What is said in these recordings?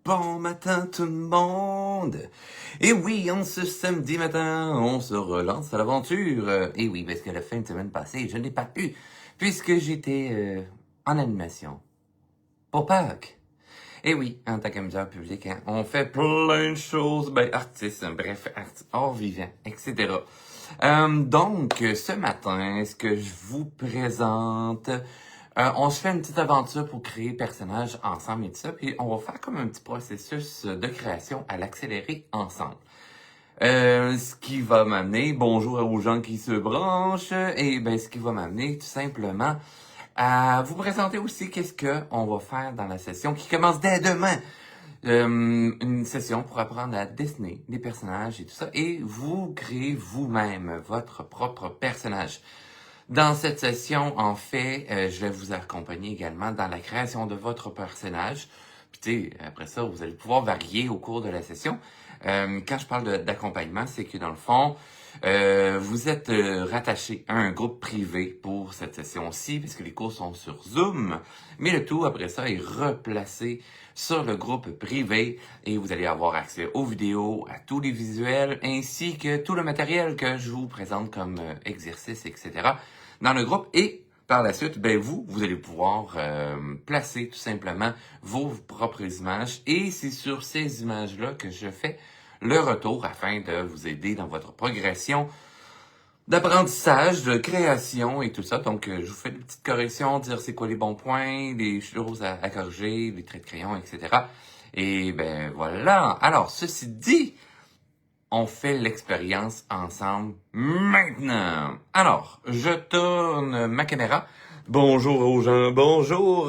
Bon matin tout le monde! Et oui, en ce samedi matin, on se relance à l'aventure. Et oui, parce que la fin de semaine passée, je n'ai pas pu, puisque j'étais en animation. Pour Pâques. Et oui, en tant qu'amuseur public, hein, on fait plein de choses, artistes, bref, hors vivant, etc. Donc, ce matin, ce que je vous présente, on se fait une petite aventure pour créer personnages ensemble et tout ça, puis on va faire comme un petit processus de création à l'accélérer ensemble. Ce qui va m'amener, bonjour aux gens qui se branchent, et ce qui va m'amener tout simplement à vous présenter aussi qu'est-ce qu'on va faire dans la session qui commence dès demain. Une session pour apprendre à dessiner des personnages et tout ça, et vous créez vous-même votre propre personnage. Dans cette session, en fait, je vais vous accompagner également dans la création de votre personnage. Puis tu sais, après ça, vous allez pouvoir varier au cours de la session. Quand je parle d'accompagnement, c'est que dans le fond, vous êtes rattaché à un groupe privé pour cette session-ci, puisque les cours sont sur Zoom. Mais le tout, après ça, est replacé sur le groupe privé et vous allez avoir accès aux vidéos, à tous les visuels, ainsi que tout le matériel que je vous présente comme exercice, etc. dans le groupe. Et par la suite, vous allez pouvoir placer tout simplement vos propres images. Et c'est sur ces images-là que je fais le retour afin de vous aider dans votre progression d'apprentissage, de création et tout ça. Donc, je vous fais des petites corrections, dire c'est quoi les bons points, les choses à corriger, les traits de crayon, etc. Et voilà. Alors, ceci dit, on fait l'expérience ensemble maintenant. Alors, je tourne ma caméra. Bonjour aux gens, bonjour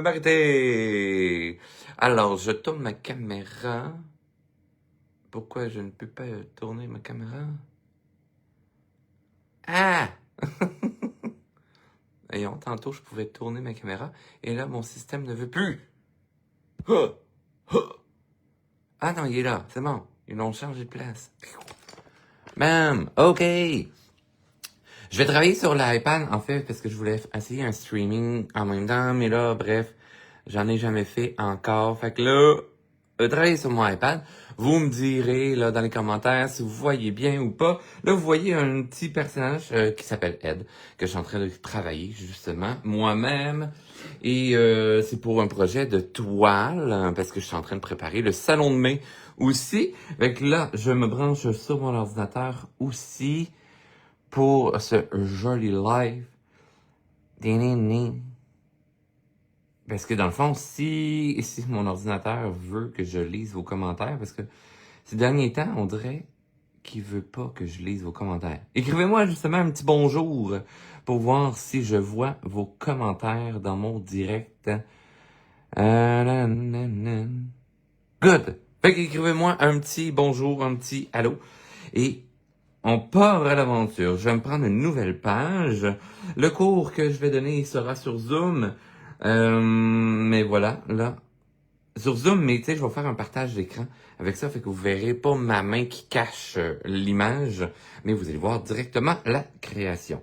Marité. Alors, je tourne ma caméra. Pourquoi je ne peux pas tourner ma caméra? Ah! Voyons, tantôt je pouvais tourner ma caméra et là mon système ne veut plus. Ah non, il est là, c'est bon. Ils l'ont changé de place. Bam! OK! Je vais travailler sur l'iPad, en fait, parce que je voulais essayer un streaming en même temps, mais là, bref, j'en ai jamais fait encore. Fait que là, je vais travailler sur mon iPad. Vous me direz, là, dans les commentaires, si vous voyez bien ou pas. Là, vous voyez un petit personnage qui s'appelle Ed, que je suis en train de travailler, justement, moi-même. Et c'est pour un projet de toile, hein, parce que je suis en train de préparer le salon de mai aussi. Fait que là, je me branche sur mon ordinateur aussi pour ce joli live. Parce que dans le fond, si mon ordinateur veut que je lise vos commentaires, parce que ces derniers temps, on dirait qu'il veut pas que je lise vos commentaires. Écrivez-moi justement un petit bonjour pour voir si je vois vos commentaires dans mon direct. Good! Fait qu'écrivez-moi un petit bonjour, un petit allô. Et on part à l'aventure. Je vais me prendre une nouvelle page. Le cours que je vais donner sera sur Zoom. Mais voilà, là. Sur Zoom, mais tu sais, je vais faire un partage d'écran avec ça, fait que vous verrez pas ma main qui cache l'image, mais vous allez voir directement la création.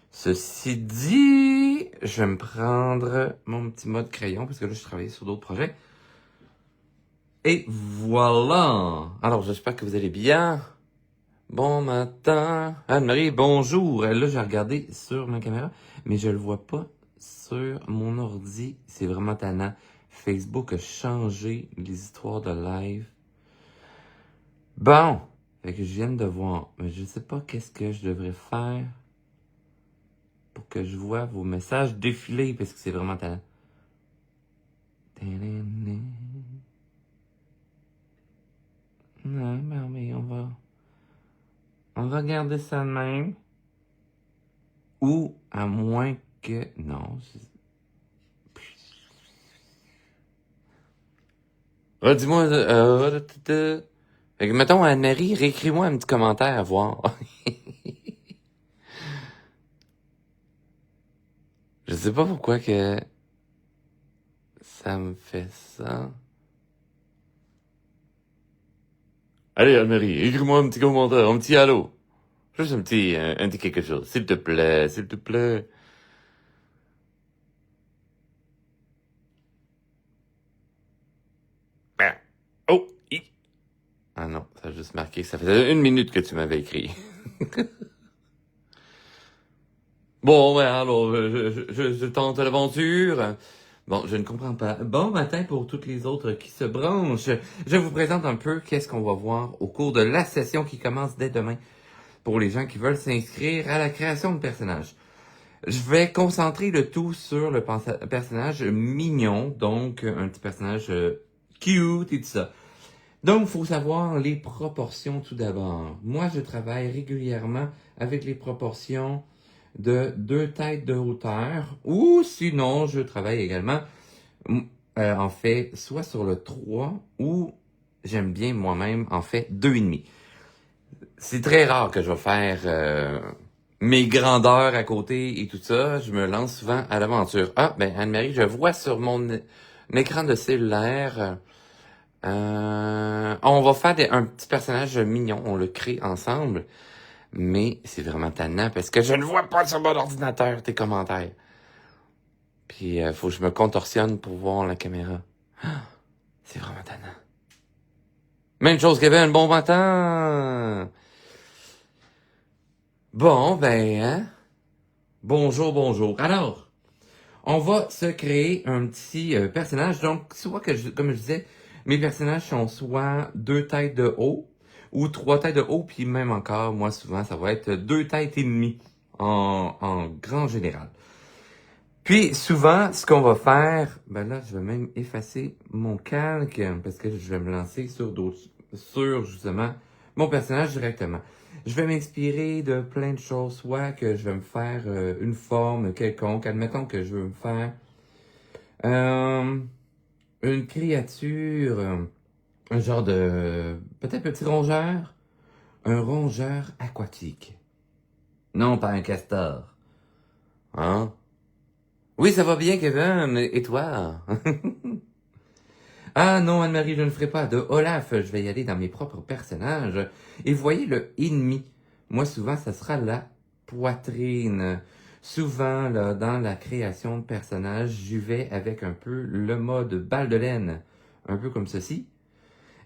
Ceci dit, je vais me prendre mon petit mode crayon, parce que là, je travaille sur d'autres projets. Et voilà! Alors, j'espère que vous allez bien. Bon matin. Anne-Marie, bonjour. Là, j'ai regardé sur ma caméra, mais je le vois pas sur mon ordi. C'est vraiment tannant. Facebook a changé les histoires de live. Bon. Fait que je viens de voir. Mais je sais pas qu'est-ce que je devrais faire pour que je vois vos messages défiler, parce que c'est vraiment tannant. Non, mais on va garder ça de même. Ou à moins que... Non, dis-moi... Fait que, mettons, Anne-Marie, réécris-moi un petit commentaire à voir. Je sais pas pourquoi que ça me fait ça. Allez, Anne-Marie, écris-moi un petit commentaire, un petit allô. Juste un petit quelque chose, s'il te plaît, s'il te plaît. Ah non, ça a juste marqué que ça faisait 1 minute que tu m'avais écrit. Bon, ben alors, je tente l'aventure. Bon, je ne comprends pas. Bon matin pour toutes les autres qui se branchent. Je vous présente un peu qu'est-ce qu'on va voir au cours de la session qui commence dès demain pour les gens qui veulent s'inscrire à la création de personnages. Je vais concentrer le tout sur le personnage mignon, donc un petit personnage cute et tout ça. Donc, il faut savoir les proportions tout d'abord. Moi, je travaille régulièrement avec les proportions de 2 têtes de hauteur, ou sinon, je travaille également, en fait, soit sur le 3, ou j'aime bien moi-même, en fait, 2,5. C'est très rare que je vais faire mes grandeurs à côté et tout ça. Je me lance souvent à l'aventure. Ah, ben Anne-Marie, je vois sur mon écran de cellulaire... on va faire un petit personnage mignon, on le crée ensemble, mais c'est vraiment tannant parce que je ne vois pas sur mon ordinateur tes commentaires. Puis faut que je me contorsionne pour voir la caméra. Ah, c'est vraiment tannant. Même chose Kevin, bon matin! Bon, ben, hein? Bonjour, bonjour. Alors, on va se créer un petit personnage. Donc, soit que, comme je disais, mes personnages sont soit 2 têtes de haut ou 3 têtes de haut, puis même encore, moi, souvent, ça va être 2 têtes et demie en grand général. Puis, souvent, ce qu'on va faire, ben là, je vais même effacer mon calque parce que je vais me lancer sur justement, mon personnage directement. Je vais m'inspirer de plein de choses, soit que je vais me faire une forme quelconque. Admettons que je veux me faire une créature, un genre de, peut-être petit rongeur, un rongeur aquatique. Non, pas un castor. Hein? Oui, ça va bien, Kevin. Et toi? Ah non, Anne-Marie, je ne ferai pas de Olaf. Je vais y aller dans mes propres personnages. Et voyez le ennemi. Moi, souvent, ça sera la poitrine. Souvent, là, dans la création de personnages, j'y vais avec un peu le mode balle de laine. Un peu comme ceci.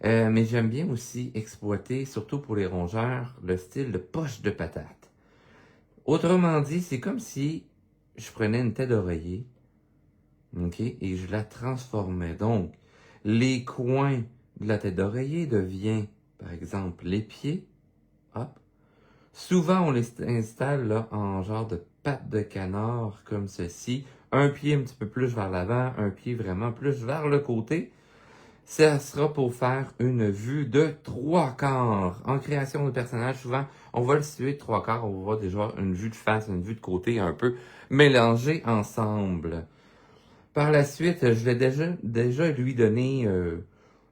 Mais j'aime bien aussi exploiter, surtout pour les rongeurs, le style de poche de patate. Autrement dit, c'est comme si je prenais une tête d'oreiller, ok, et je la transformais. Donc, les coins de la tête d'oreiller deviennent, par exemple, les pieds. Hop. Souvent, on les installe là, en genre de patte de canard, comme ceci. Un pied un petit peu plus vers l'avant, un pied vraiment plus vers le côté. Ça sera pour faire une vue de 3/4. En création de personnage, souvent, on va le situer de 3/4. On va voir déjà une vue de face, une vue de côté un peu mélangées ensemble. Par la suite, je vais déjà lui donner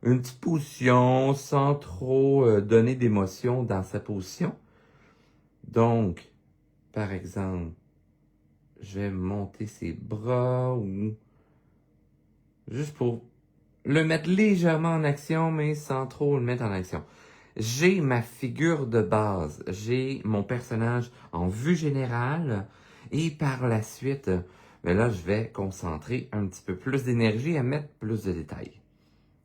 une petite position sans trop donner d'émotion dans sa position. Donc, par exemple, je vais monter ses bras ou juste pour le mettre légèrement en action, mais sans trop le mettre en action. J'ai ma figure de base, j'ai mon personnage en vue générale, et par la suite, ben là, je vais concentrer un petit peu plus d'énergie à mettre plus de détails.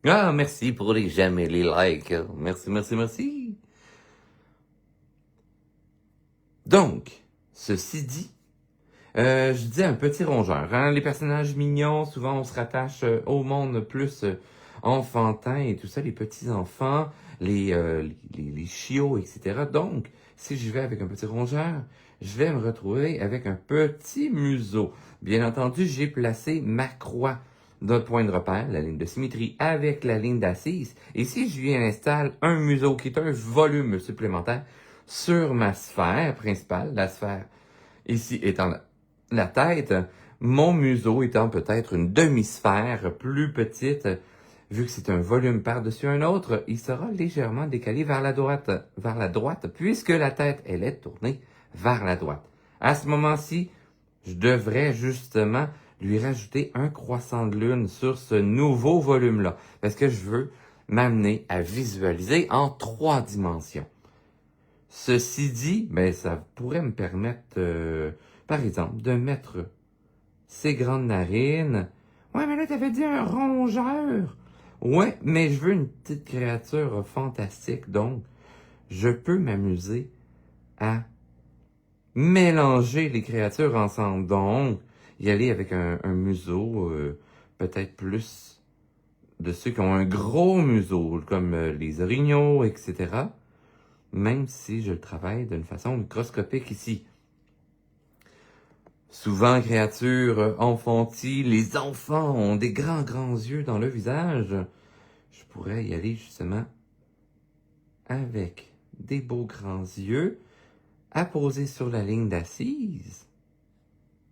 Ah, merci pour les j'aime et les likes. Merci, merci, merci. Donc, ceci dit, je dis un petit rongeur. Hein? Les personnages mignons, souvent on se rattache au monde plus enfantin et tout ça, les petits-enfants, les chiots, etc. Donc, si je vais avec un petit rongeur, je vais me retrouver avec un petit museau. Bien entendu, j'ai placé ma croix d'un point de repère, la ligne de symétrie, avec la ligne d'assise. Et si je lui installe un museau qui est un volume supplémentaire sur ma sphère principale, la sphère ici étant la tête, mon museau étant peut-être une demi-sphère plus petite, vu que c'est un volume par-dessus un autre, il sera légèrement décalé vers la droite, puisque la tête, elle est tournée vers la droite. À ce moment-ci, je devrais justement lui rajouter un croissant de lune sur ce nouveau volume-là, parce que je veux m'amener à visualiser en 3 dimensions. Ceci dit, ben, ça pourrait me permettre, par exemple, de mettre ses grandes narines. Ouais, mais là, t'avais dit un rongeur. Ouais, mais je veux une petite créature fantastique, donc je peux m'amuser à mélanger les créatures ensemble. Donc, y aller avec un museau, peut-être plus de ceux qui ont un gros museau, comme les orignaux, etc. Même si je le travaille d'une façon microscopique ici. Souvent, créatures enfantiles, les enfants ont des grands yeux dans le visage. Je pourrais y aller justement avec des beaux grands yeux apposés sur la ligne d'assise,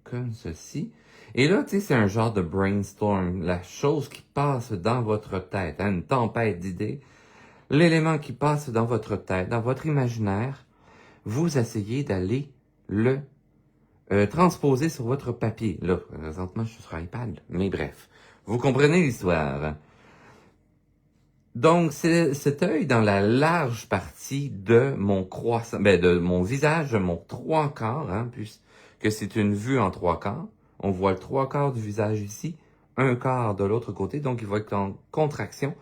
comme ceci. Et là, tu sais, c'est un genre de brainstorm, la chose qui passe dans votre tête, hein, une tempête d'idées. L'élément qui passe dans votre tête, dans votre imaginaire, vous essayez d'aller le transposer sur votre papier. Là, présentement, je suis sur iPad, mais bref. Vous comprenez l'histoire. Donc, c'est cet œil dans la large partie de mon croissant, de mon visage, de mon trois quarts, hein, puisque c'est une vue en trois quarts. On voit le trois quarts du visage ici, un quart de l'autre côté, donc il va être en contraction,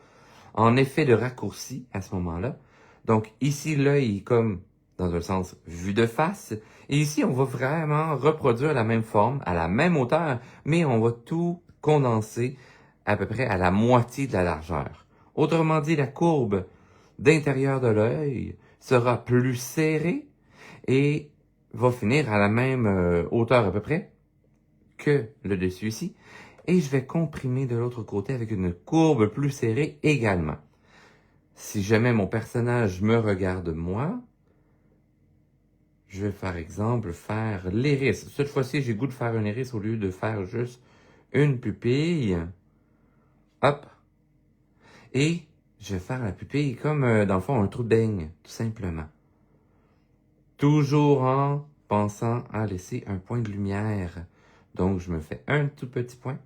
en effet de raccourci à ce moment-là. Donc, ici, l'œil est comme, dans un sens, vue de face. Et ici, on va vraiment reproduire la même forme, à la même hauteur, mais on va tout condenser à peu près à la moitié de la largeur. Autrement dit, la courbe d'intérieur de l'œil sera plus serrée et va finir à la même hauteur à peu près que le dessus ici. Et je vais comprimer de l'autre côté avec une courbe plus serrée également. Si jamais mon personnage me regarde moi, je vais par exemple faire l'iris. Cette fois-ci, j'ai le goût de faire un iris au lieu de faire juste une pupille. Hop. Et je vais faire la pupille comme, dans le fond, un trou de beigne, tout simplement. Toujours en pensant à laisser un point de lumière. Donc, je me fais un tout petit point.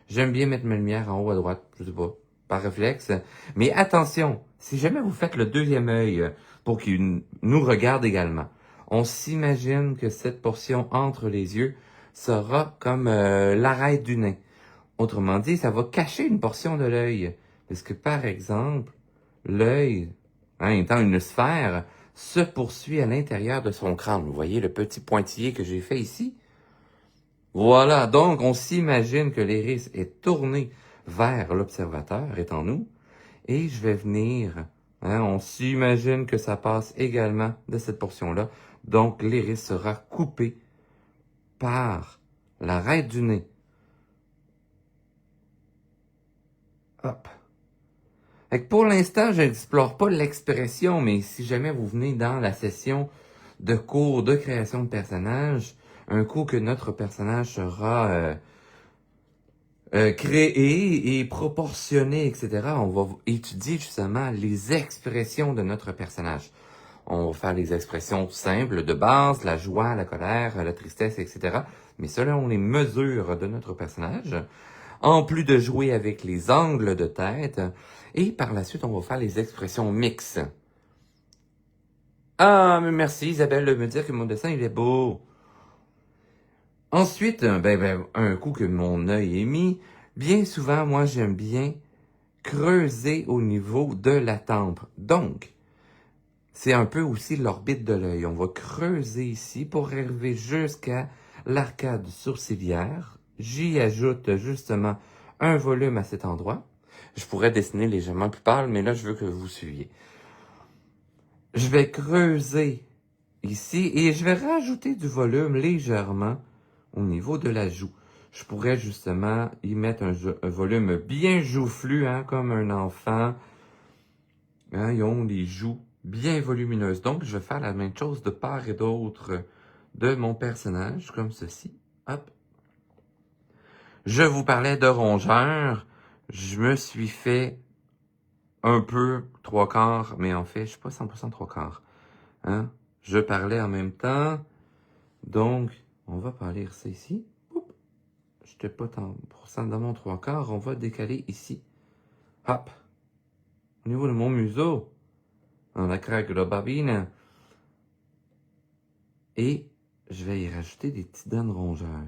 J'aime bien mettre ma lumière en haut à droite, je sais pas, par réflexe. Mais attention, si jamais vous faites le deuxième œil pour qu'il nous regarde également, on s'imagine que cette portion entre les yeux sera comme l'arête du nez. Autrement dit, ça va cacher une portion de l'œil. Parce que, par exemple, l'œil, hein, étant une sphère, se poursuit à l'intérieur de son crâne. Vous voyez le petit pointillé que j'ai fait ici? Voilà, donc on s'imagine que l'iris est tourné vers l'observateur, étant nous, et je vais venir, hein, on s'imagine que ça passe également de cette portion-là, donc l'iris sera coupé par l'arête du nez. Hop. Fait que pour l'instant, je n'explore pas l'expression, mais si jamais vous venez dans la session de cours de création de personnages, un coup que notre personnage sera créé et proportionné, etc., on va étudier justement les expressions de notre personnage. On va faire les expressions simples de base, la joie, la colère, la tristesse, etc., mais selon les mesures de notre personnage, en plus de jouer avec les angles de tête, et par la suite, on va faire les expressions mixtes. Ah, mais merci Isabelle de me dire que mon dessin, il est beau. Ensuite, un coup que mon œil est mis, bien souvent, moi, j'aime bien creuser au niveau de la tempe. Donc, c'est un peu aussi l'orbite de l'œil. On va creuser ici pour arriver jusqu'à l'arcade sourcilière. J'y ajoute justement un volume à cet endroit. Je pourrais dessiner légèrement plus pâle, mais là, je veux que vous suiviez. Je vais creuser ici et je vais rajouter du volume légèrement au niveau de la joue. Je pourrais justement y mettre un volume bien joufflu, hein, comme un enfant. Hein, ils ont les joues bien volumineuses. Donc, je vais faire la même chose de part et d'autre de mon personnage, comme ceci. Hop. Je vous parlais de rongeur. Je me suis fait un peu trois quarts, mais en fait, je suis pas 100% trois quarts. Hein? Je parlais en même temps. Donc, on va parler ça ici. Je n'étais pas 100% dans mon trois quarts. On va décaler ici. Hop. Au niveau de mon museau. On a craqué la babine. Et je vais y rajouter des petites dents de rongeur.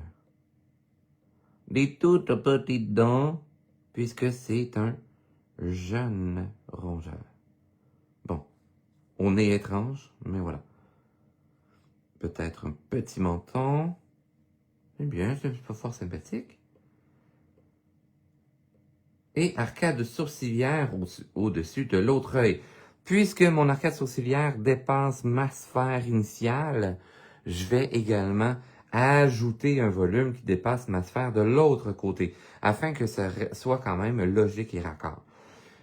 Des toutes petites dents, puisque c'est un jeune rongeur. Bon, au nez étrange, mais voilà. Peut-être un petit menton. Eh bien, c'est pas fort sympathique. Et arcade sourcilière au-dessus de l'autre œil. Puisque mon arcade sourcilière dépasse ma sphère initiale, je vais également ajouter un volume qui dépasse ma sphère de l'autre côté, afin que ça soit quand même logique et raccord.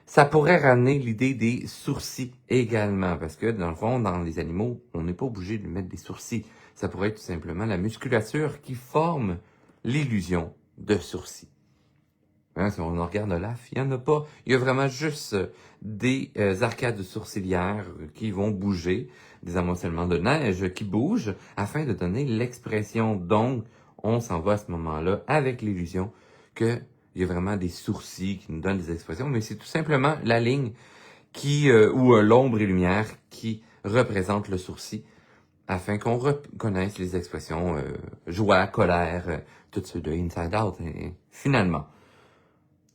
Ça pourrait ramener l'idée des sourcils également, parce que dans le fond, dans les animaux, on n'est pas obligé de mettre des sourcils. Ça pourrait être tout simplement la musculature qui forme l'illusion de sourcils. Hein, si on en regarde là, il n'y en a pas. Il y a vraiment juste des arcades sourcilières qui vont bouger, des amoncellements de neige qui bougent, afin de donner l'expression. Donc, on s'en va à ce moment-là avec l'illusion qu'il y a vraiment des sourcils qui nous donnent des expressions, mais c'est tout simplement la ligne qui ou l'ombre et lumière qui représente le sourcil, afin qu'on reconnaisse les expressions joie, colère, tout ce de inside out, et finalement.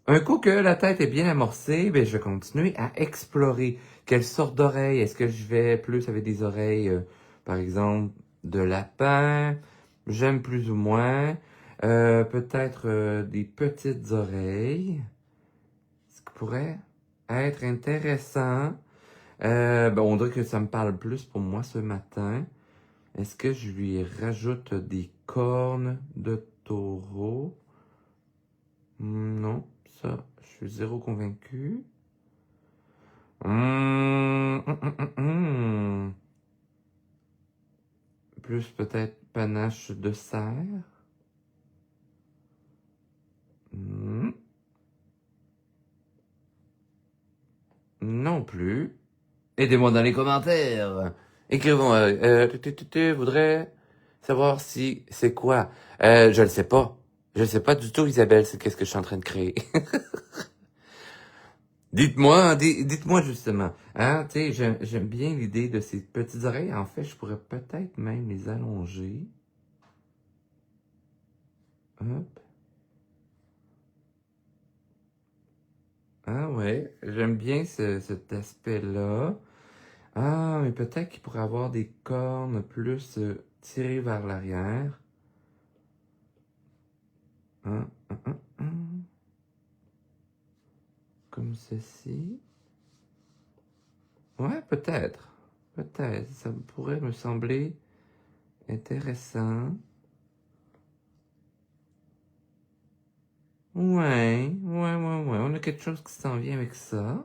Un coup que la tête est bien amorcée, ben je vais continuer à explorer quelle sorte d'oreilles. Est-ce que je vais plus avec des oreilles, par exemple, de lapin? J'aime plus ou moins. Peut-être des petites oreilles. Ce qui pourrait être intéressant. On dirait que ça me parle plus pour moi ce matin. Est-ce que je lui rajoute des cornes de taureau? Non, ça, je suis zéro convaincu. Plus peut-être panache de cerf. Non plus. Aidez-moi dans les commentaires. Écrivons. Voudrais savoir si c'est quoi. Je le sais pas. Je le sais pas du tout, Isabelle, c'est qu'est-ce que je suis en train de créer. Dites-moi justement. Hein, tu sais, j'aime bien l'idée de ces petites oreilles. En fait, je pourrais peut-être même les allonger. Hop. Ah ouais, j'aime bien cet aspect-là. Ah, mais peut-être qu'il pourrait avoir des cornes plus tirées vers l'arrière. Comme ceci. Ouais, peut-être. Peut-être. Ça pourrait me sembler intéressant. Ouais. On a quelque chose qui s'en vient avec ça.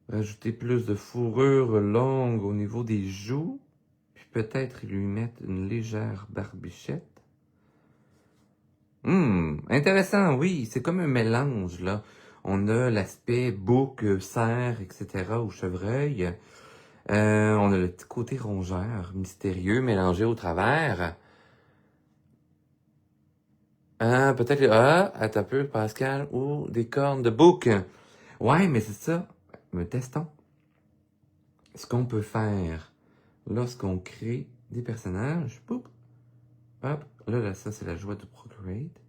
Rajouter plus de fourrure longue au niveau des joues. Puis peut-être lui mettre une légère barbichette. Intéressant, oui. C'est comme un mélange, là. On a l'aspect bouc, cerf, etc. ou chevreuil. On a le petit côté rongeur, mystérieux, mélangé au travers. Peut-être, attends un peu, Pascal, ou des cornes de bouc. Ouais, mais c'est ça. Mais testons. Ce qu'on peut faire lorsqu'on crée des personnages. Boop. Hop. Là, ça, c'est la joie de Procreate.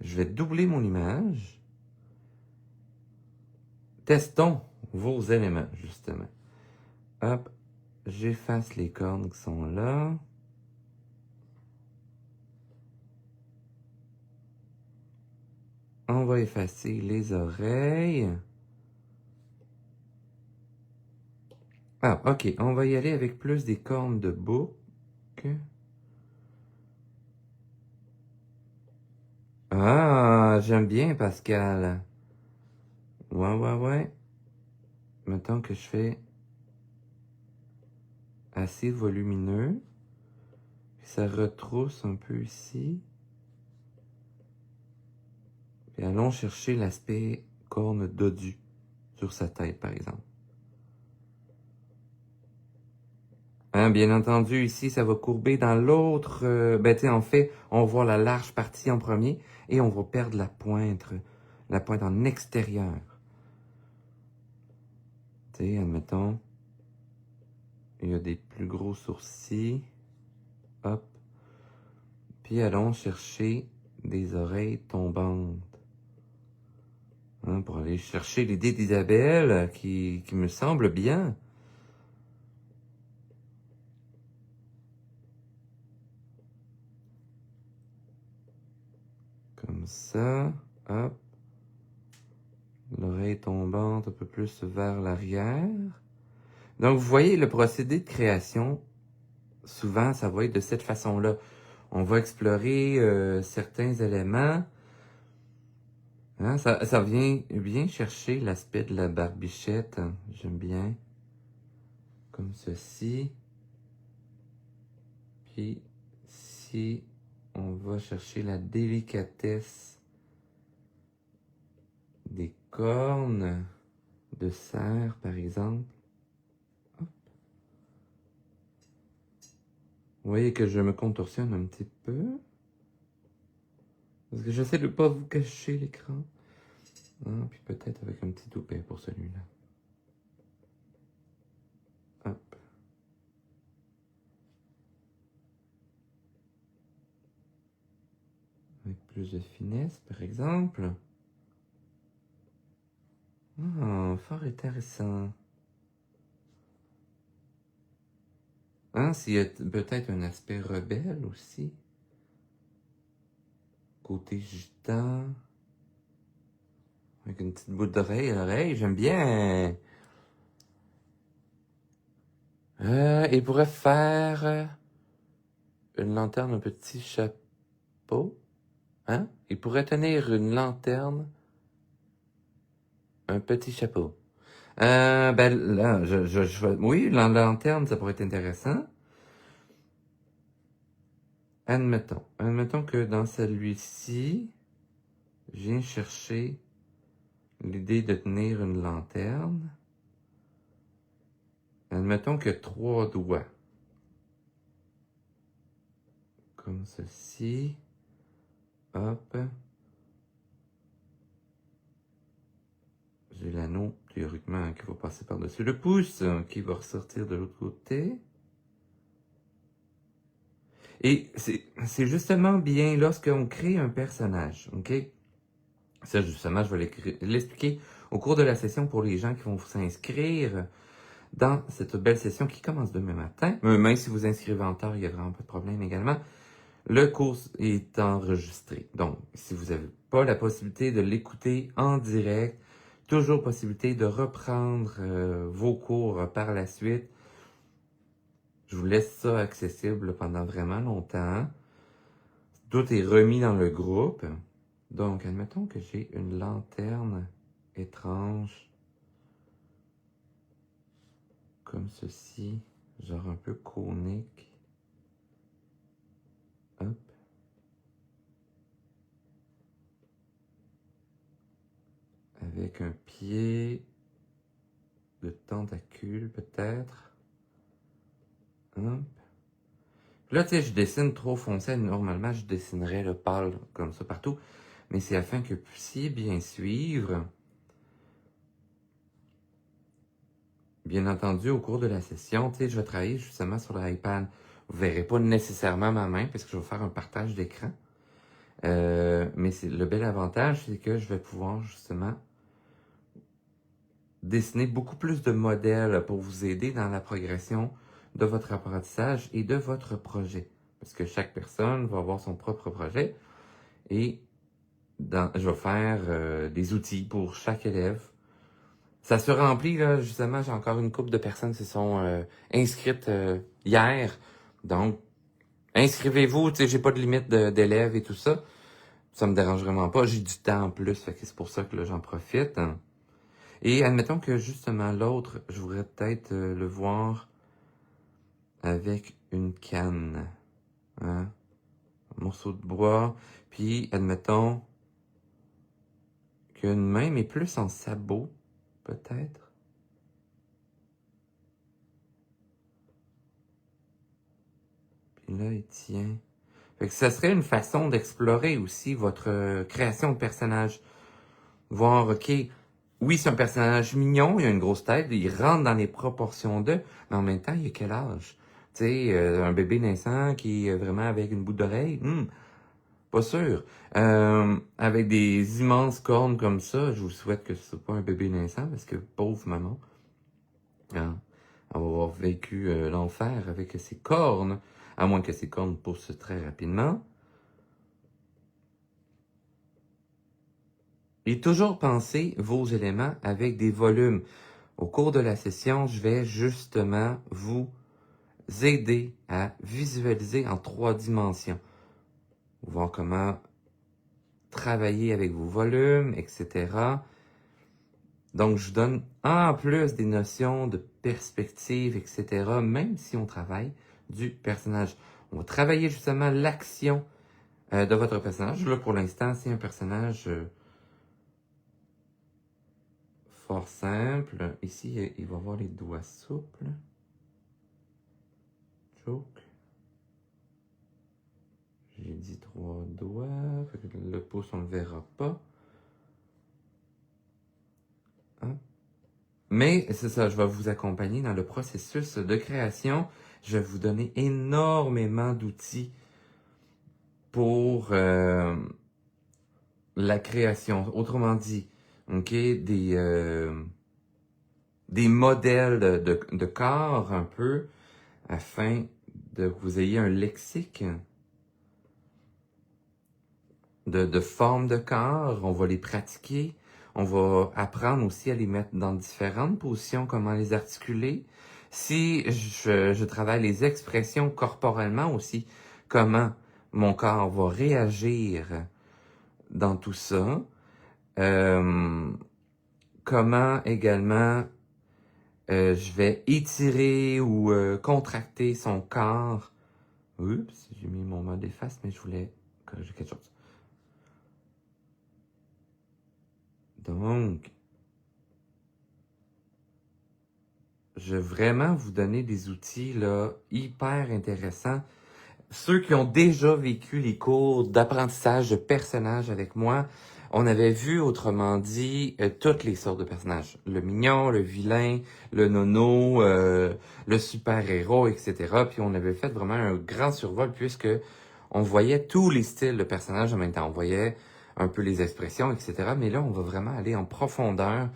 Je vais doubler mon image. Testons vos éléments, justement. Hop. J'efface les cornes qui sont là. On va effacer les oreilles. Ah, ok. On va y aller avec plus des cornes de bouc. Ah, j'aime bien, Pascal. Ouais. Mettons que je fais assez volumineux. Puis ça retrousse un peu ici. Puis allons chercher l'aspect corne dodu sur sa tête, par exemple. Bien entendu, ici, ça va courber dans l'autre... en fait, on voit la large partie en premier et on va perdre la pointe en extérieur. Tu sais, admettons, il y a des plus gros sourcils. Hop. Puis allons chercher des oreilles tombantes. Hein, pour aller chercher l'idée d'Isabelle qui me semble bien. Comme ça, hop. L'oreille tombante un peu plus vers l'arrière. Donc, vous voyez, le procédé de création, souvent, ça va être de cette façon-là. On va explorer certains éléments. Hein, ça vient bien chercher l'aspect de la barbichette. J'aime bien. Comme ceci. Puis, si on va chercher la délicatesse des cornes de cerf, par exemple. Hop. Vous voyez que je me contorsionne un petit peu. Parce que j'essaie de ne pas vous cacher l'écran. Ah, puis peut-être avec un petit toupet pour celui-là. Hop. Avec plus de finesse, par exemple. Ah, fort intéressant. Hein, s'il y a peut-être un aspect rebelle aussi. Côté gitan. Avec une petite bout d'oreille à l'oreille, j'aime bien. Il pourrait faire une lanterne, un petit chapeau. Hein? Il pourrait tenir une lanterne, un petit chapeau. Ben là, oui, la lanterne, ça pourrait être intéressant. Admettons que dans celui-ci, je viens chercher l'idée de tenir une lanterne. Admettons que 3 doigts. Comme ceci. Hop. J'ai l'anneau, théoriquement, qui va passer par-dessus le pouce, qui va ressortir de l'autre côté. Et c'est justement bien lorsqu'on crée un personnage, ok? Ça, justement, je vais l'expliquer au cours de la session pour les gens qui vont s'inscrire dans cette belle session qui commence demain matin. Même si vous inscrivez en tard, il n'y a vraiment pas de problème également. Le cours est enregistré. Donc, si vous n'avez pas la possibilité de l'écouter en direct, toujours possibilité de reprendre vos cours par la suite. Je vous laisse ça accessible pendant vraiment longtemps. Tout est remis dans le groupe. Donc, admettons que j'ai une lanterne étrange. Comme ceci. Genre un peu conique. Hop. Avec un pied de tentacule, peut-être. Hop. Là, tu sais, je dessine trop foncé. Normalement, je dessinerais le pâle comme ça partout. Mais c'est afin que vous puissiez bien suivre. Bien entendu, au cours de la session, tu sais, je vais travailler justement sur l'iPad. Vous verrez pas nécessairement ma main parce que je vais faire un partage d'écran. Mais le bel avantage, c'est que je vais pouvoir justement dessiner beaucoup plus de modèles pour vous aider dans la progression de votre apprentissage et de votre projet. Parce que chaque personne va avoir son propre projet et je vais faire des outils pour chaque élève. Ça se remplit, là, justement, j'ai encore une couple de personnes qui se sont inscrites hier. Donc, inscrivez-vous, tu sais, j'ai pas de limite d'élèves et tout ça. Ça me dérange vraiment pas. J'ai du temps en plus, fait que c'est pour ça que là, j'en profite. Et admettons que justement l'autre, je voudrais peut-être le voir avec une canne. Hein? Un morceau de bois. Puis, admettons qu'une main, mais plus en sabot, peut-être. Puis là, il tient. Fait que ça serait une façon d'explorer aussi votre création de personnage. Voir, ok, oui, c'est un personnage mignon, il a une grosse tête, il rentre dans les proportions d'eux, mais en même temps, il a quel âge? Tu sais, un bébé naissant qui est vraiment avec une bout d'oreille, Pas sûr. Avec des immenses cornes comme ça, je vous souhaite que ce soit pas un bébé naissant, parce que pauvre maman, hein, elle va avoir vécu l'enfer avec ses cornes, à moins que ses cornes poussent très rapidement. Et toujours penser vos éléments avec des volumes. Au cours de la session, je vais justement vous aider à visualiser en 3 dimensions. Voir comment travailler avec vos volumes, etc. Donc, je donne en plus des notions de perspective, etc., même si on travaille du personnage. On va travailler justement l'action de votre personnage. Là, pour l'instant, c'est un personnage fort simple. Ici, il va avoir les doigts souples. Choke. J'ai dit 3 doigts. Fait que le pouce, on ne le verra pas. Hein? Mais c'est ça, je vais vous accompagner dans le processus de création. Je vais vous donner énormément d'outils pour la création. Autrement dit, ok, des modèles de corps un peu, afin de que vous ayez un lexique de formes de corps. On va les pratiquer. On va apprendre aussi à les mettre dans différentes positions, comment les articuler. Si je travaille les expressions corporellement aussi, comment mon corps va réagir dans tout ça. Comment également je vais étirer ou contracter son corps. Oups, j'ai mis mon mode efface, mais je voulais corriger quelque chose. Donc, je vais vraiment vous donner des outils là hyper intéressants. Ceux qui ont déjà vécu les cours d'apprentissage de personnages avec moi, on avait vu, autrement dit, toutes les sortes de personnages. Le mignon, le vilain, le nono, le super-héros, etc. Puis on avait fait vraiment un grand survol puisque on voyait tous les styles de personnages en même temps. On voyait un peu les expressions, etc. Mais là, on va vraiment aller en profondeur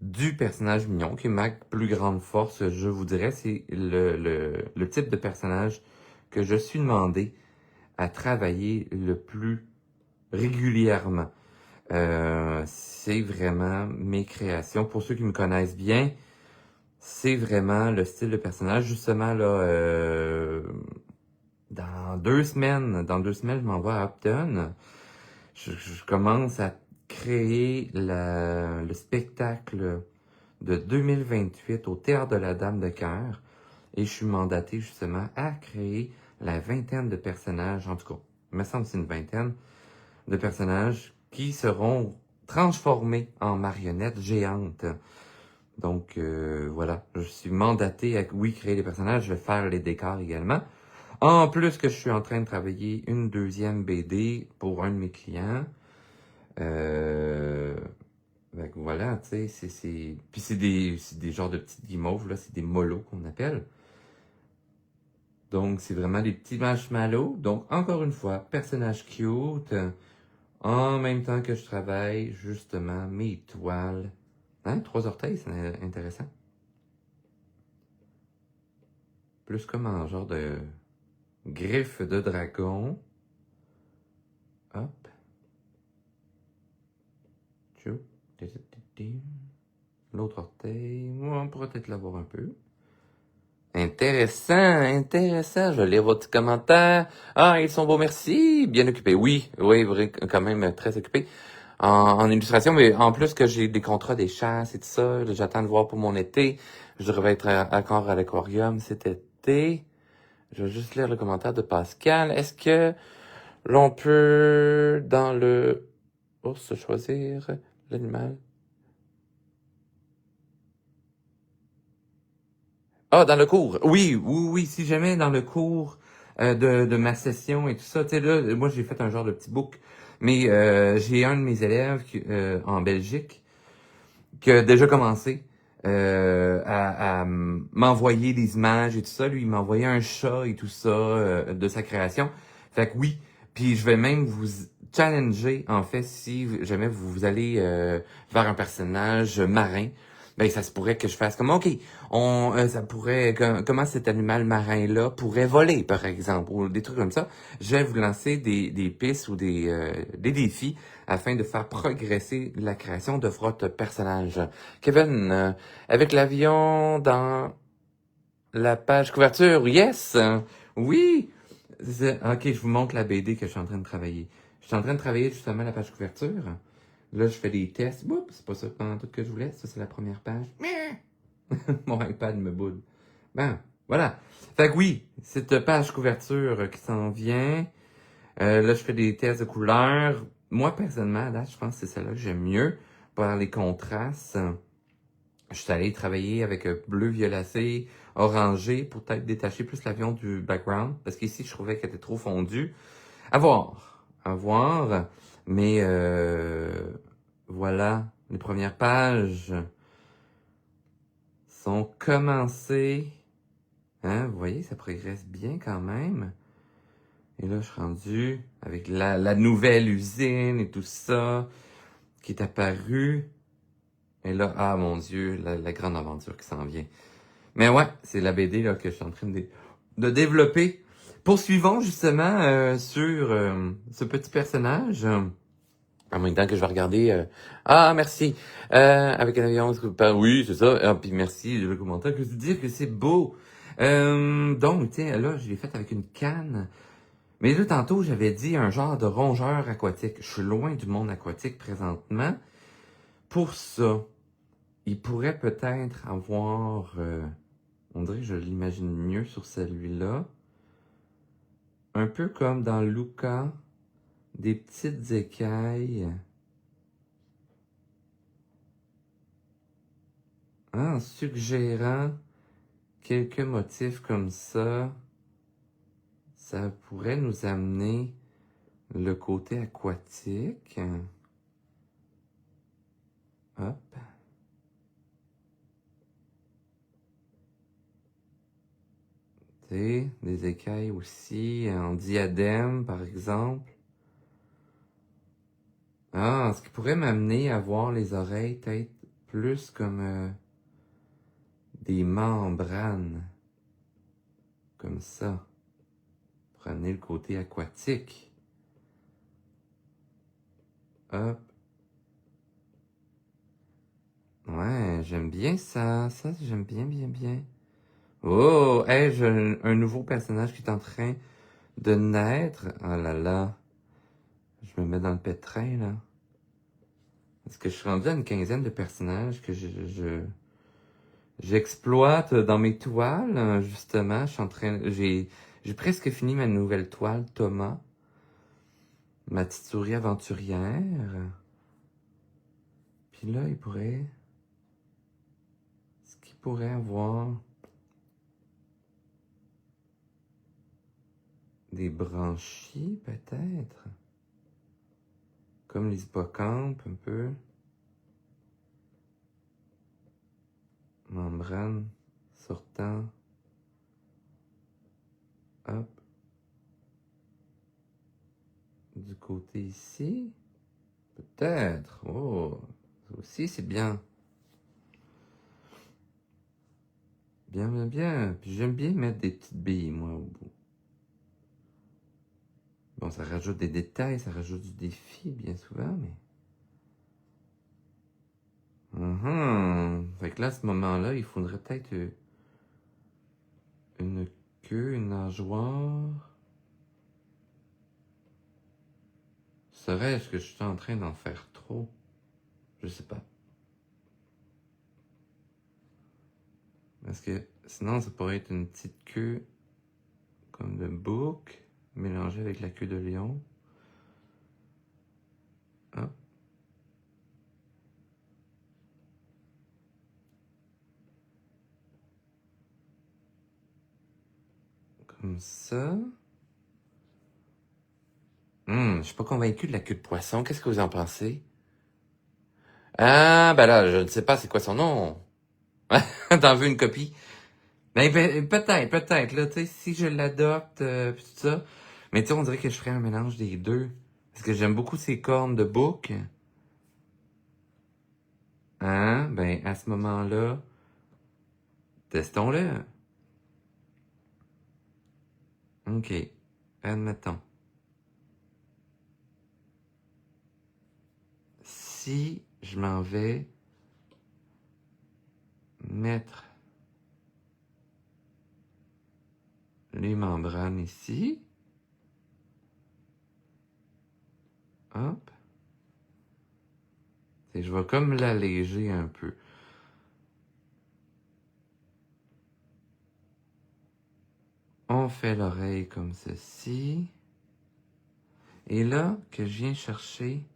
du personnage mignon, qui est ma plus grande force, je vous dirais. C'est le type de personnage que je suis demandé à travailler le plus régulièrement. C'est vraiment mes créations. Pour ceux qui me connaissent bien, c'est vraiment le style de personnage. Justement, là, dans 2 semaines, je m'en vais à Upton. Je commence à créer le spectacle de 2028 au Théâtre de la Dame de Cœur. Et je suis mandaté justement à créer la 20aine de personnages, en tout cas, il me semble que c'est une 20aine de personnages qui seront transformés en marionnettes géantes. Donc voilà, je suis mandaté à, oui, créer les personnages, je vais faire les décors également. En plus que je suis en train de travailler une 2e BD pour un de mes clients. Voilà, tu sais, puis c'est des genres de petites guimauves, là, c'est des molos qu'on appelle. Donc, c'est vraiment des petits marshmallows. Donc, encore une fois, personnage cute, en même temps que je travaille, justement, mes toiles. Hein, 3 orteils, c'est intéressant. Plus comme un genre de griffe de dragon. Hop. Tchou. L'autre orteil, on pourrait peut-être l'avoir un peu. Intéressant, intéressant. Je vais lire votre commentaire. Ah, ils sont beaux, merci. Bien occupés. Oui, vrai, quand même très occupé. En illustration, mais en plus que j'ai des contrats des chasses et tout ça, j'attends de voir pour mon été. Je devrais être encore à l'aquarium cet été. Je vais juste lire le commentaire de Pascal. Est-ce que l'on peut, dans le ours, choisir l'animal? Ah, dans le cours. Oui, si jamais dans le cours de ma session et tout ça, tu sais, là, moi, j'ai fait un genre de petit book, mais j'ai un de mes élèves en Belgique qui a déjà commencé à m'envoyer des images et tout ça. Lui, il m'a envoyé un chat et tout ça de sa création. Fait que oui, Puis je vais même vous challenger, en fait, si jamais vous allez vers un personnage marin, ben ça se pourrait que je fasse comme, OK, ça pourrait, comment cet animal marin-là pourrait voler, par exemple, ou des trucs comme ça. Je vais vous lancer des pistes ou des défis afin de faire progresser la création de votre personnage. Kevin, avec l'avion dans la page couverture, yes! Oui! OK, je vous montre la BD que je suis en train de travailler. Je suis en train de travailler justement la page couverture. Là, je fais des tests. Oups, c'est pas ça pendant tout que je voulais. Ça, c'est la première page. Mon iPad me boude. Ben, voilà. Fait que oui, cette page couverture qui s'en vient. Là, je fais des tests de couleurs. Moi, personnellement, là, je pense que c'est celle-là que j'aime mieux. Par les contrastes. Je suis allé travailler avec bleu violacé, orangé, pour peut-être détacher plus l'avion du background. Parce qu'ici, je trouvais qu'elle était trop fondue. À voir. À voir. Mais voilà, les premières pages sont commencées. Hein, vous voyez, ça progresse bien quand même. Et là, je suis rendu avec la nouvelle usine et tout ça qui est apparue. Et là, ah mon Dieu, la grande aventure qui s'en vient. Mais ouais, c'est la BD là, que je suis en train de développer. Poursuivons justement sur ce petit personnage. En même temps que je vais regarder... Ah, merci. Avec un avion, oui, c'est ça. Ah, puis merci le commentaire que je veux dire que c'est beau. Donc, tiens, là, je l'ai fait avec une canne. Mais là, tantôt, j'avais dit un genre de rongeur aquatique. Je suis loin du monde aquatique présentement. Pour ça, il pourrait peut-être avoir... on dirait que je l'imagine mieux sur celui-là. Un peu comme dans Luca, des petites écailles. En suggérant quelques motifs comme ça pourrait nous amener le côté aquatique. Hop. Des écailles aussi en diadème, par exemple. Ah, ce qui pourrait m'amener à voir les oreilles peut-être plus comme des membranes. Comme ça. Pour amener le côté aquatique. Hop. Ouais, j'aime bien ça. Ça, j'aime bien, bien, bien. Oh, ai-je un nouveau personnage qui est en train de naître? Oh là là. Je me mets dans le pétrin, là. Est-ce que je suis rendu à une quinzaine de personnages que j'exploite dans mes toiles, justement. Je suis en train... J'ai presque fini ma nouvelle toile, Thomas. Ma petite souris aventurière. Puis là, il pourrait... Est-ce qu'il pourrait avoir... des branchies, peut-être? Comme les hippocampes, un peu. Membrane sortant. Hop. Du côté ici. Peut-être. Oh, ça aussi, c'est bien. Bien, bien, bien. Puis j'aime bien mettre des petites billes, moi, au bout. Bon, ça rajoute des détails, ça rajoute du défi, bien souvent, mais... Fait que là, à ce moment-là, il faudrait peut-être une queue, une nageoire. Serait-ce que je suis en train d'en faire trop? Je sais pas. Parce que sinon, ça pourrait être une petite queue comme de bouc, mélangée avec la queue de lion. Hop. Comme ça. Je suis pas convaincu de la queue de poisson. Qu'est-ce que vous en pensez? Ah, ben là, je ne sais pas c'est quoi son nom. T'en veux une copie? Ben, peut-être, là, tu sais, si je l'adopte, pis tout ça. Mais tu sais, on dirait que je ferais un mélange des deux. Parce que j'aime beaucoup ces cornes de bouc. Hein? Ben, à ce moment-là, testons-le. OK. Admettons. Si je m'en vais mettre les membranes ici. Hop. Et je vais comme l'alléger un peu. On fait l'oreille comme ceci. Et là, que je viens chercher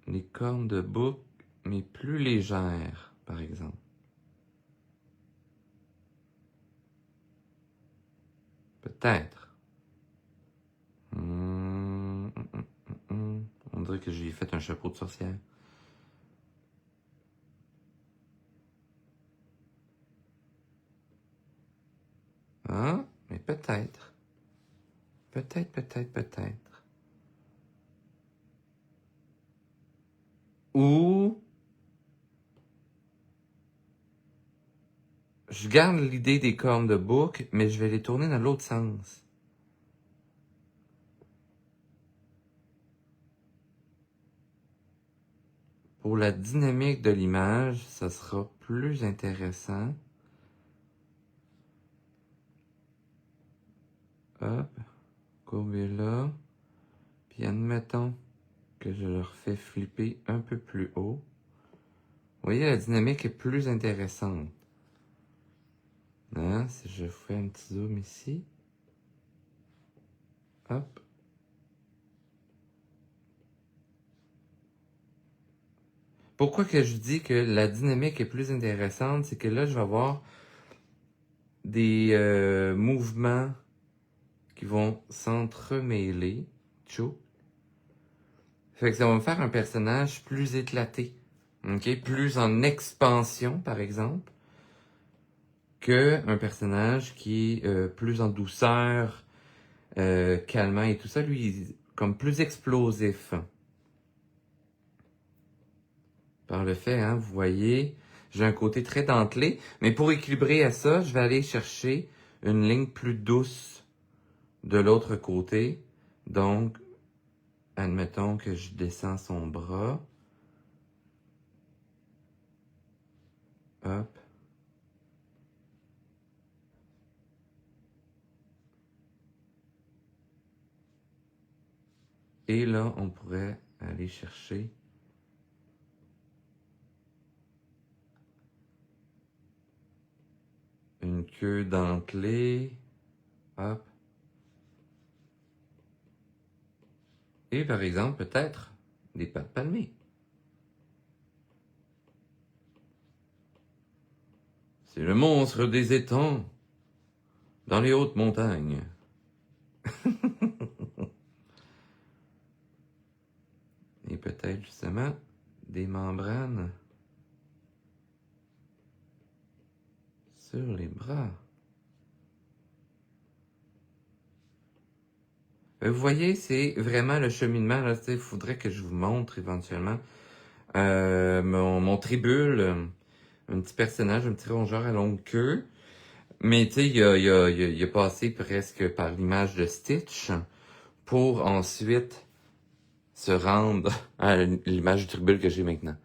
les cornes de bouc, mais plus légères, par exemple. Peut-être. On dirait que j'ai fait un chapeau de sorcière. Ah, mais peut-être. Peut-être. Ou je garde l'idée des cornes de bouc, mais je vais les tourner dans l'autre sens. Pour la dynamique de l'image, ça sera plus intéressant. Hop, courber là. Puis admettons que je le refais flipper un peu plus haut. Vous voyez, la dynamique est plus intéressante. Hein? Si je fais un petit zoom ici. Hop. Pourquoi que je dis que la dynamique est plus intéressante, c'est que là, je vais avoir des mouvements qui vont s'entremêler. Tchou. Fait que ça va me faire un personnage plus éclaté. OK? Plus en expansion, par exemple, que un personnage qui est plus en douceur, calmant et tout ça, lui, comme plus explosif. Par le fait, hein, vous voyez, j'ai un côté très dentelé, mais pour équilibrer à ça, je vais aller chercher une ligne plus douce de l'autre côté. Donc, admettons que je descends son bras. Hop. Et là, on pourrait aller chercher une queue dentelée. Hop. Et par exemple, peut-être des pattes palmées. C'est le monstre des étangs dans les hautes montagnes. Et peut-être justement des membranes sur les bras. Vous voyez, c'est vraiment le cheminement. Là, il faudrait que je vous montre éventuellement mon tribule, un petit personnage, un petit rongeur à longue queue. Mais tu sais, il a passé presque par l'image de Stitch pour ensuite se rendre à l'image du tribule que j'ai maintenant.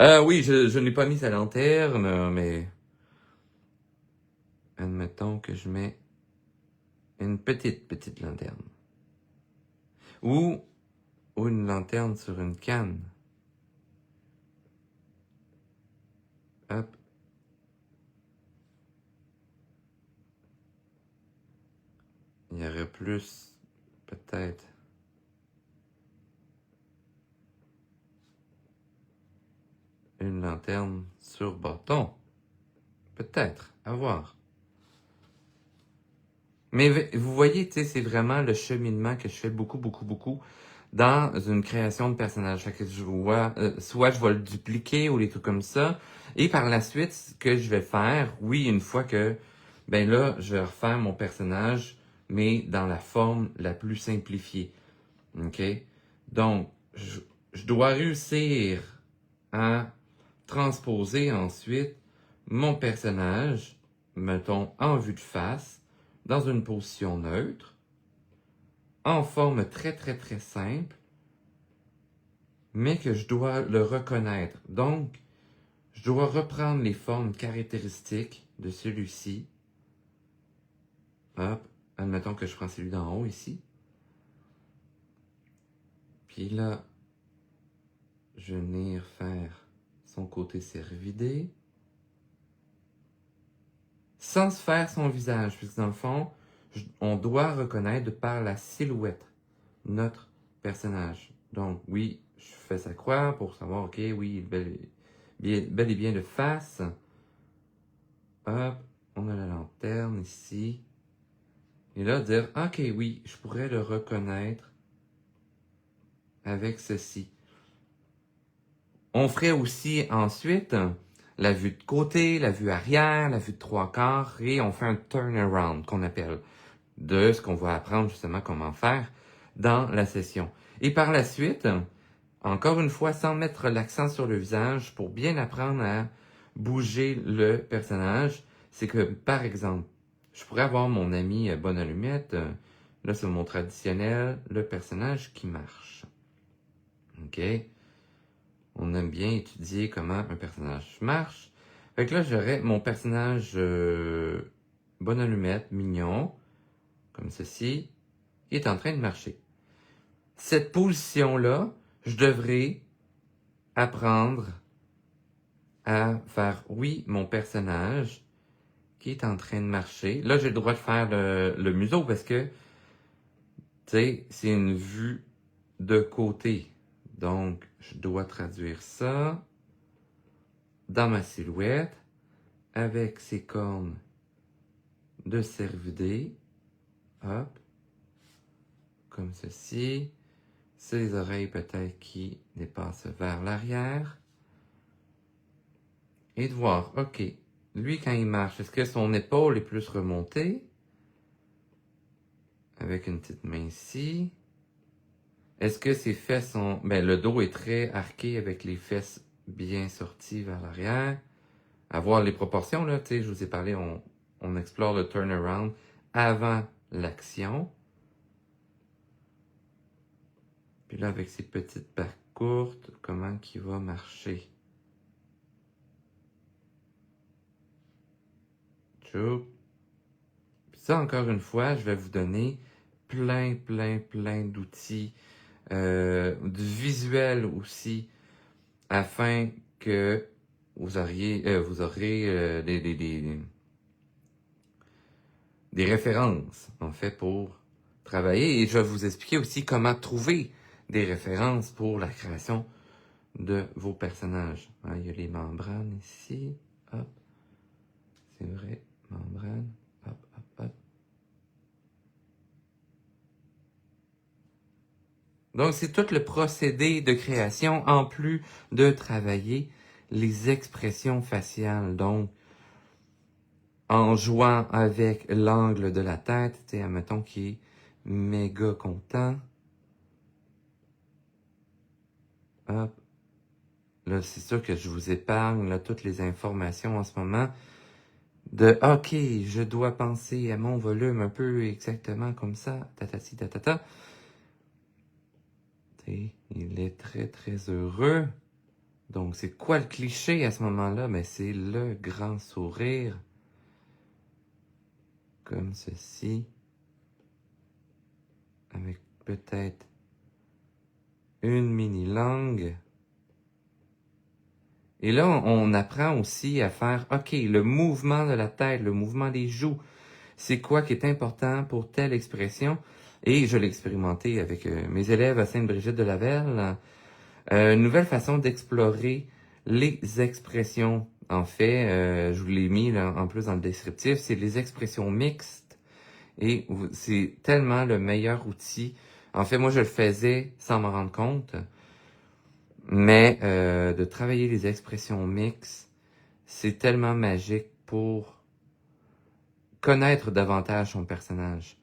Oui, je n'ai pas mis sa lanterne, mais admettons que je mets une petite lanterne. Ou une lanterne sur une canne. Hop. Il y aurait plus, peut-être, une lanterne sur bâton. Peut-être, à voir. Mais vous voyez, tu sais, c'est vraiment le cheminement que je fais beaucoup dans une création de personnage. Fait que je vois, soit je vais le dupliquer ou des trucs comme ça. Et par la suite, ce que je vais faire, oui, une fois que ben là, je vais refaire mon personnage, mais dans la forme la plus simplifiée. OK? Donc, je dois réussir à transposer ensuite mon personnage, mettons, en vue de face, dans une position neutre, en forme très, très, très simple, mais que je dois le reconnaître. Donc, je dois reprendre les formes caractéristiques de celui-ci. Hop, admettons que je prends celui d'en haut ici. Puis là, je vais venir faire son côté cervidé. Sans se faire son visage, puisque dans le fond, on doit reconnaître de par la silhouette notre personnage. Donc oui, je fais sa croix pour savoir, ok, oui, bel et bien de face. Hop, on a la lanterne ici. Et là, dire, ok, oui, je pourrais le reconnaître avec ceci. On ferait aussi ensuite la vue de côté, la vue arrière, la vue de 3/4 et on fait un turnaround qu'on appelle de ce qu'on va apprendre justement comment faire dans la session. Et par la suite, encore une fois, sans mettre l'accent sur le visage, pour bien apprendre à bouger le personnage, c'est que, par exemple, je pourrais avoir mon ami Bonne Allumette, là c'est mon traditionnel, le personnage qui marche. OK? On aime bien étudier comment un personnage marche. Fait que là, j'aurais mon personnage Bonne Allumette, mignon, comme ceci, qui est en train de marcher. Cette position-là, je devrais apprendre à faire, oui, mon personnage qui est en train de marcher. Là, j'ai le droit de faire le museau parce que, tu sais, c'est une vue de côté. Donc, je dois traduire ça dans ma silhouette avec ses cornes de cervidé. Hop. Comme ceci. Ses oreilles peut-être qui dépassent vers l'arrière. Et de voir, ok, lui quand il marche, est-ce que son épaule est plus remontée? Avec une petite main ici. Est-ce que ses fesses sont... Ben, le dos est très arqué avec les fesses bien sorties vers l'arrière. À voir les proportions, là, tu sais, je vous ai parlé, on explore le turnaround avant l'action. Puis là, avec ses petites pattes courtes, comment qu'il va marcher? Tchoup. Puis ça, encore une fois, je vais vous donner plein d'outils, de visuels aussi, afin que vous aurez des références, en fait, pour travailler. Et je vais vous expliquer aussi comment trouver des références pour la création de vos personnages. Hein, il y a les membranes ici. Hop. C'est vrai, membrane. Hop, hop, hop. Donc, c'est tout le procédé de création, en plus de travailler les expressions faciales. Donc, en jouant avec l'angle de la tête, tu sais, admettons qu'il est méga content. Hop. Là, c'est sûr que je vous épargne là, toutes les informations en ce moment de « Ok, je dois penser à mon volume un peu exactement comme ça. Tatati, tatata. » Il est très heureux. Donc, c'est quoi le cliché à ce moment-là? Mais c'est le grand sourire. Comme ceci. Avec peut-être une mini-langue. Et là, on apprend aussi à faire, OK, le mouvement de la tête, le mouvement des joues, c'est quoi qui est important pour telle expression? Et je l'ai expérimenté avec mes élèves à Sainte-Brigitte de Lavelle. Une nouvelle façon d'explorer les expressions. En fait, je vous l'ai mis là, en plus dans le descriptif, c'est les expressions mixtes. Et c'est tellement le meilleur outil. En fait, moi, je le faisais sans m'en rendre compte. Mais de travailler les expressions mixtes, c'est tellement magique pour connaître davantage son personnage.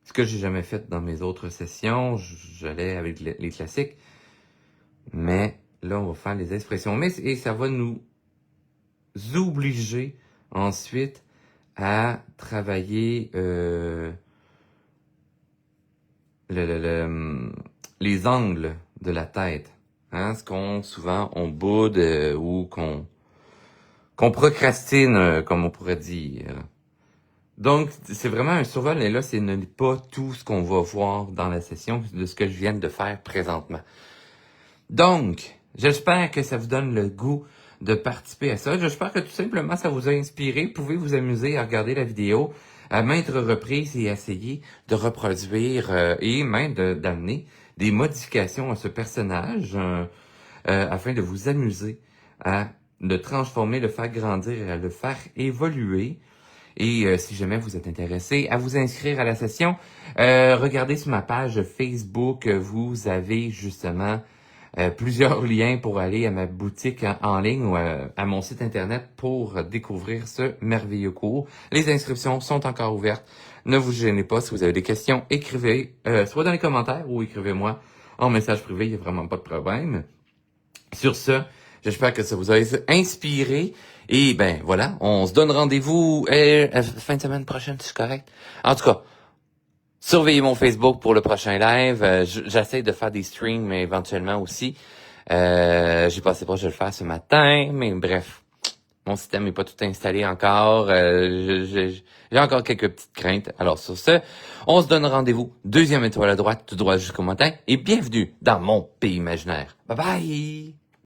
Ce que j'ai jamais fait dans mes autres sessions, j'allais avec les classiques, mais là, on va faire les expressions. Et ça va nous obliger ensuite à travailler les angles de la tête. Hein, ce qu'on souvent on boude ou qu'on procrastine, comme on pourrait dire. Donc, c'est vraiment un survol, et là, ce n'est pas tout ce qu'on va voir dans la session de ce que je viens de faire présentement. Donc, j'espère que ça vous donne le goût de participer à ça. J'espère que tout simplement ça vous a inspiré. Vous pouvez vous amuser à regarder la vidéo à maintes reprises et essayer de reproduire et même d'amener des modifications à ce personnage afin de vous amuser à le transformer, le faire grandir, à le faire évoluer. Et si jamais vous êtes intéressé à vous inscrire à la session, regardez sur ma page Facebook, vous avez justement plusieurs liens pour aller à ma boutique en ligne ou à mon site internet pour découvrir ce merveilleux cours. Les inscriptions sont encore ouvertes. Ne vous gênez pas. Si vous avez des questions, écrivez soit dans les commentaires ou écrivez-moi en message privé. Il n'y a vraiment pas de problème. Sur ce, j'espère que ça vous a inspiré. Et ben voilà, on se donne rendez-vous fin de semaine prochaine, c'est correct? En tout cas, surveillez mon Facebook pour le prochain live. J'essaie de faire des streams, mais éventuellement aussi. J'ai passé proche de le faire ce matin, mais bref, mon système n'est pas tout installé encore. J'ai encore quelques petites craintes. Alors sur ce, on se donne rendez-vous. 2e étoile à droite, tout droit jusqu'au matin. Et bienvenue dans mon pays imaginaire. Bye bye!